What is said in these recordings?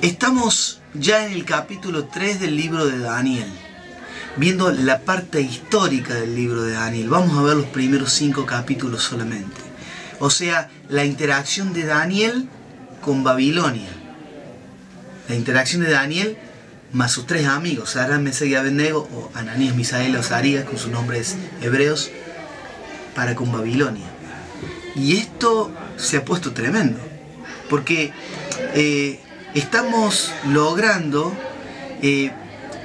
Estamos ya en el capítulo 3 del libro de Daniel, viendo la parte histórica del libro de Daniel. Vamos a ver los primeros 5 capítulos solamente. O sea, la interacción de Daniel con Babilonia. La interacción de Daniel más sus 3 amigos, Sadrach, Mesach y Abednego, o Ananías, Misael o Azarías, con sus nombres hebreos, para con Babilonia. Y esto se ha puesto tremendo, porque estamos logrando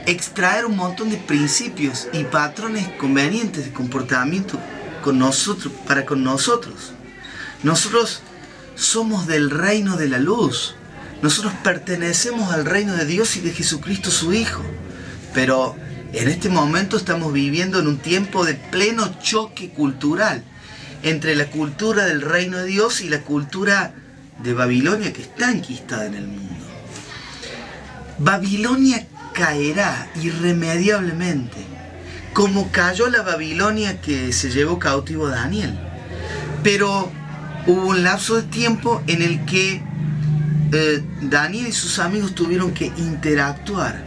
extraer un montón de principios y patrones convenientes de comportamiento con nosotros, para con nosotros. Nosotros somos del reino de la luz. Nosotros pertenecemos al reino de Dios y de Jesucristo su Hijo. Pero en este momento estamos viviendo en un tiempo de pleno choque cultural entre la cultura del reino de Dios y la cultura de Babilonia, que está enquistada en el mundo. Babilonia caerá irremediablemente, como cayó la Babilonia que se llevó cautivo a Daniel. Pero hubo un lapso de tiempo en el que Daniel y sus amigos tuvieron que interactuar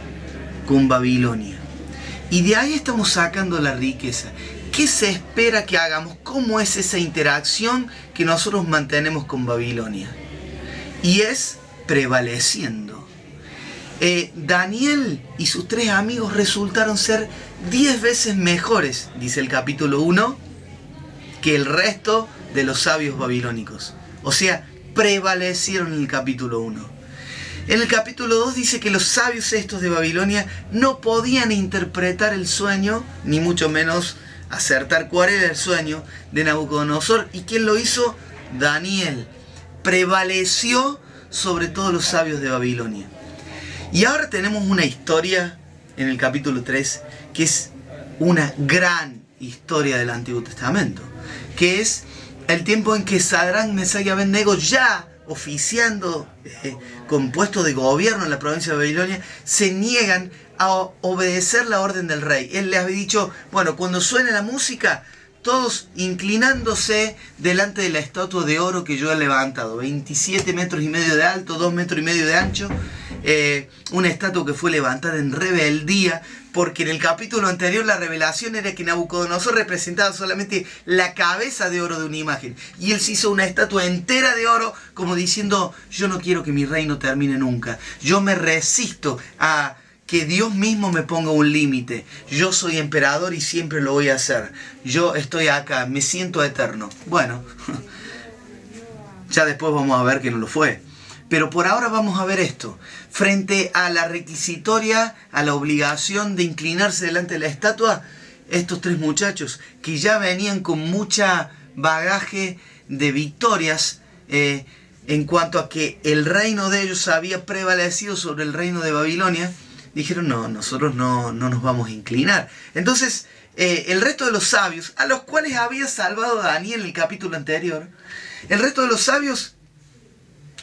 con Babilonia. Y de ahí estamos sacando la riqueza. ¿Qué se espera que hagamos? ¿Cómo es esa interacción que nosotros mantenemos con Babilonia? Y es prevaleciendo. Daniel y sus 3 amigos resultaron ser 10 veces mejores, dice el capítulo 1, que el resto de los sabios babilónicos. O sea, prevalecieron en el capítulo 1. En el capítulo 2 dice que los sabios estos de Babilonia no podían interpretar el sueño, ni mucho menos acertar cuál era el sueño de Nabucodonosor. ¿Y quién lo hizo? Daniel. Prevaleció sobre todos los sabios de Babilonia. Y ahora tenemos una historia en el capítulo 3 que es una gran historia del Antiguo Testamento, que es el tiempo en que Sadrach, Mesach y Abednego, ya oficiando con puesto de gobierno en la provincia de Babilonia, se niegan a obedecer la orden del rey. Él les había dicho, bueno, cuando suene la música, todos inclinándose delante de la estatua de oro que yo he levantado, 27 metros y medio de alto, 2 metros y medio de ancho, una estatua que fue levantada en rebeldía, porque en el capítulo anterior la revelación era que Nabucodonosor representaba solamente la cabeza de oro de una imagen, y él se hizo una estatua entera de oro, como diciendo, yo no quiero que mi reino termine nunca, yo me resisto a que Dios mismo me ponga un límite, yo soy emperador y siempre lo voy a hacer, yo estoy acá, me siento eterno. Bueno, ya después vamos a ver que no lo fue. Pero por ahora vamos a ver esto. Frente a la requisitoria, a la obligación de inclinarse delante de la estatua, estos 3 muchachos que ya venían con mucha bagaje de victorias en cuanto a que el reino de ellos había prevalecido sobre el reino de Babilonia, dijeron, no, nosotros no nos vamos a inclinar. Entonces, el resto de los sabios, a los cuales había salvado Daniel en el capítulo anterior, el resto de los sabios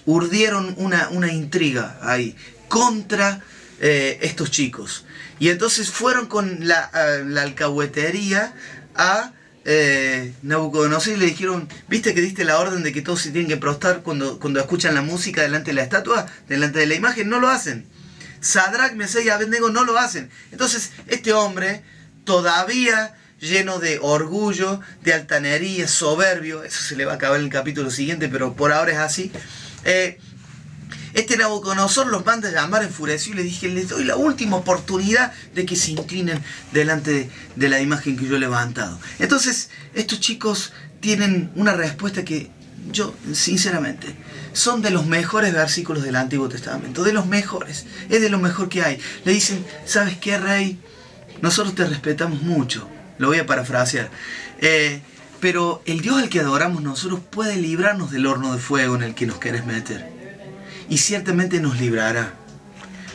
urdieron una intriga ahí contra estos chicos. Y entonces fueron con la alcahuetería a Nabucodonosor y le dijeron, ¿viste que diste la orden de que todos se tienen que prostrar cuando escuchan la música delante de la estatua, delante de la imagen? No lo hacen. Sadrach, Mesach y Abednego no lo hacen. Entonces este hombre, todavía lleno de orgullo, de altanería, soberbio, eso se le va a acabar en el capítulo siguiente, pero por ahora es así. Este Nabucodonosor los manda a llamar enfurecido y le dije, les doy la última oportunidad de que se inclinen delante de la imagen que yo he levantado. Entonces estos chicos tienen una respuesta que yo, sinceramente, son de los mejores versículos del Antiguo Testamento, de los mejores, es de lo mejor que hay. Le dicen, ¿sabes qué, rey? Nosotros te respetamos mucho, lo voy a parafrasear, pero el Dios al que adoramos nosotros puede librarnos del horno de fuego en el que nos querés meter. Y ciertamente nos librará.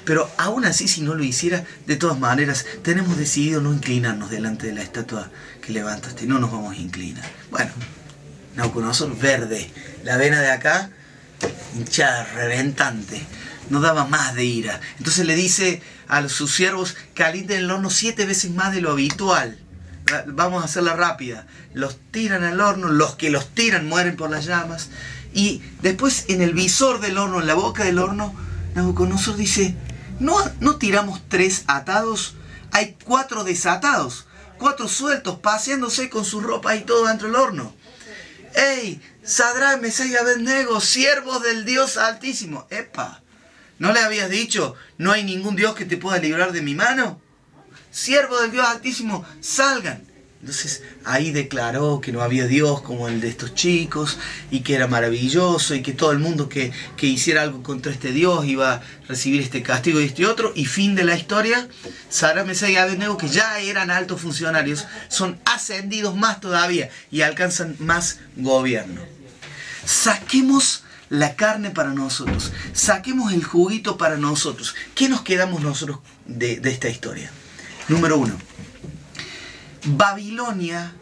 Pero aún así, si no lo hiciera, de todas maneras, tenemos decidido no inclinarnos delante de la estatua que levantaste. No nos vamos a inclinar. Bueno, Nabucodonosor verde. La vena de acá, hinchada, reventante. No daba más de ira. Entonces le dice a sus siervos, calienten el horno 7 veces más de lo habitual. Vamos a hacerla rápida. Los tiran al horno, los que los tiran mueren por las llamas. Y después en el visor del horno, en la boca del horno, Nabucodonosor dice, no tiramos 3 atados, hay 4 desatados, 4 sueltos, paseándose con su ropa y todo dentro del horno. ¡Ey! Sadrach, Mesach y Abednego, siervos del Dios Altísimo. ¡Epa! ¿No le habías dicho, no hay ningún Dios que te pueda librar de mi mano? Siervos del Dios Altísimo, salgan. Entonces ahí declaró que no había Dios como el de estos chicos y que era maravilloso y que todo el mundo que hiciera algo contra este Dios iba a recibir este castigo y este otro. Y fin de la historia, Sadrach, Mesach y Abednego, que ya eran altos funcionarios, son ascendidos más todavía y alcanzan más gobierno. Saquemos la carne para nosotros, saquemos el juguito para nosotros. ¿Qué nos quedamos nosotros de esta historia? Número 1. Babilonia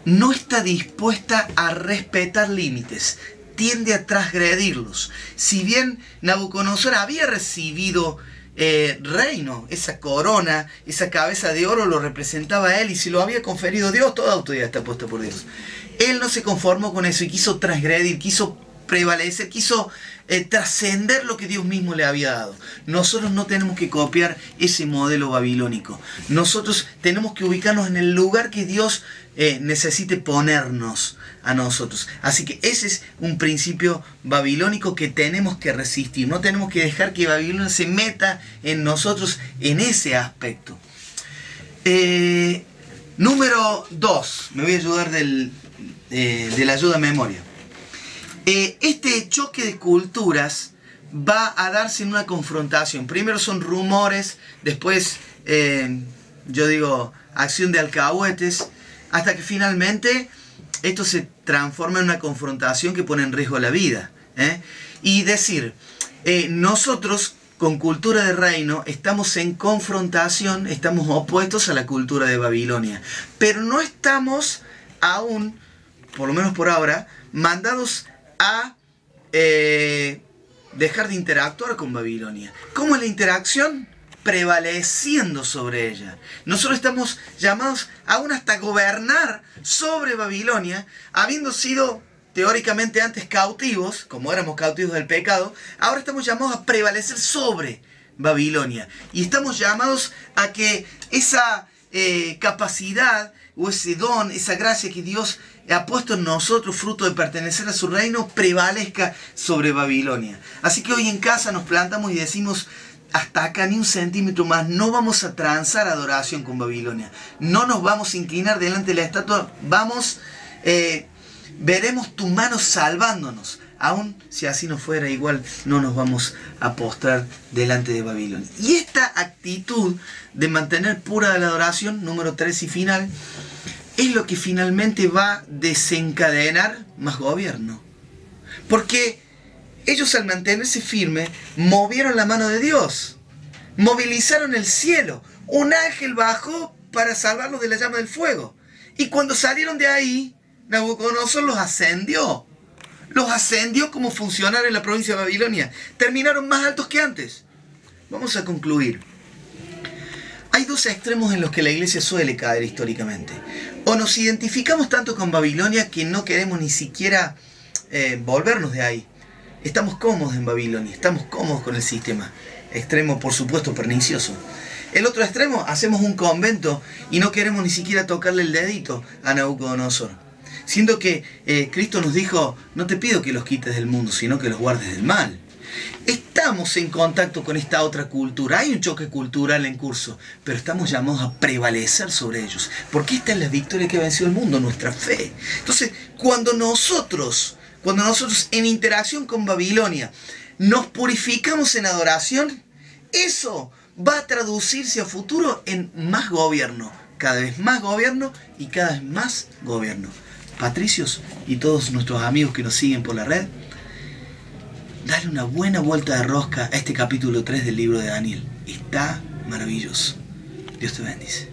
no está dispuesta a respetar límites, tiende a transgredirlos. Si bien Nabucodonosor había recibido reino, esa corona, esa cabeza de oro lo representaba a él y si lo había conferido Dios, toda autoridad está puesta por Dios. Él no se conformó con eso y quiso transgredir, quiso prevalecer, quiso trascender lo que Dios mismo le había dado. Nosotros no tenemos que copiar ese modelo babilónico. Nosotros tenemos que ubicarnos en el lugar que Dios necesite ponernos a nosotros. Así que ese es un principio babilónico que tenemos que resistir. No tenemos que dejar que Babilonia se meta en nosotros en ese aspecto. Número 2. Me voy a ayudar de la ayuda a memoria. Este choque de culturas va a darse en una confrontación. Primero son rumores, después, yo digo, acción de alcahuetes, hasta que finalmente esto se transforma en una confrontación que pone en riesgo la vida. Y decir, nosotros con cultura de reino estamos en confrontación, estamos opuestos a la cultura de Babilonia, pero no estamos aún, por lo menos por ahora, mandados a dejar de interactuar con Babilonia. ¿Cómo es la interacción? Prevaleciendo sobre ella. Nosotros estamos llamados aún hasta gobernar sobre Babilonia, habiendo sido teóricamente antes cautivos, como éramos cautivos del pecado, ahora estamos llamados a prevalecer sobre Babilonia. Y estamos llamados a que esa capacidad o ese don, esa gracia que Dios ha puesto en nosotros, fruto de pertenecer a su reino, prevalezca sobre Babilonia. Así que hoy en casa nos plantamos y decimos, hasta acá ni un centímetro más, no vamos a transar adoración con Babilonia. No nos vamos a inclinar delante de la estatua, veremos tu mano salvándonos. Aún si así no fuera, igual no nos vamos a postrar delante de Babilonia. Y esta actitud de mantener pura la adoración, número 3 y final, es lo que finalmente va a desencadenar más gobierno. Porque ellos al mantenerse firmes, movieron la mano de Dios, movilizaron el cielo. Un ángel bajó para salvarlos de la llama del fuego. Y cuando salieron de ahí, Nabucodonosor los ascendió. Los ascendió como funcionarios en la provincia de Babilonia. Terminaron más altos que antes. Vamos a concluir. Hay dos extremos en los que la iglesia suele caer históricamente. O nos identificamos tanto con Babilonia que no queremos ni siquiera volvernos de ahí. Estamos cómodos en Babilonia, estamos cómodos con el sistema. Extremo, por supuesto, pernicioso. El otro extremo, hacemos un convento y no queremos ni siquiera tocarle el dedito a Nabucodonosor. Siendo que Cristo nos dijo, no te pido que los quites del mundo, sino que los guardes del mal. Estamos en contacto con esta otra cultura. Hay un choque cultural en curso, pero estamos llamados a prevalecer sobre ellos. Porque esta es la victoria que venció el mundo, nuestra fe. Entonces, cuando nosotros en interacción con Babilonia nos purificamos en adoración, eso va a traducirse a futuro en más gobierno. Cada vez más gobierno y cada vez más gobierno. Patricios y todos nuestros amigos que nos siguen por la red, dale una buena vuelta de rosca a este capítulo 3 del libro de Daniel. Está maravilloso. Dios te bendice.